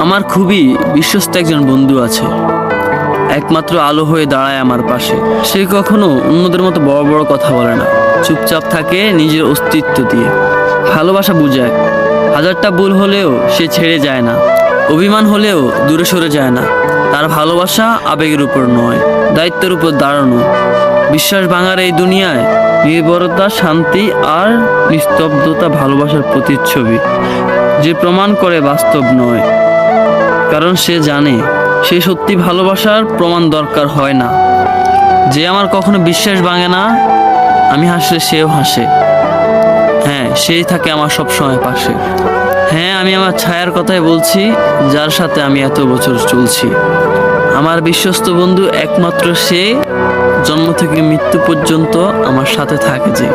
আমার খুবই বিশ্বস্ত একজন বন্ধু আছে, একমাত্র আলো হয়ে দাঁড়ায় আমার পাশে। সে কখনো অন্যদের মতো বড় বড় কথা বলে না, চুপচাপ থাকে নিজের অস্তিত্ব দিয়ে। ভালোবাসা বুঝায়, হাজারটা ভুল হলেও সে ছেড়ে যায় না, অভিমান হলেও দূরে সরে যায় না। তার ভালোবাসা আবেগের উপর নয়, দায়িত্বের উপর দাঁড়ানো। বিশ্বাস ভাঙার এই দুনিয়ায় নির্ভরতা, শান্তি আর নিস্তব্ধতা ভালোবাসার প্রতিচ্ছবি, যে প্রমাণ করে বাস্তব নয়। কারণ সে জানে সে সত্যি ভালোবাসার প্রমাণ দরকার হয় না। যে আমার কখনো বিশ্বাস ভাঙে না, আমি হাসলে সেও হাসে। হ্যাঁ, সেই থাকে আমার সব সময় পাশে। হ্যাঁ, আমি আমার ছায়ার কথাই বলছি, যার সাথে আমি এত বছর চলছি। আমার বিশ্বস্ত বন্ধু একমাত্র সে, জন্ম থেকে মৃত্যু পর্যন্ত আমার সাথে থাকে যে।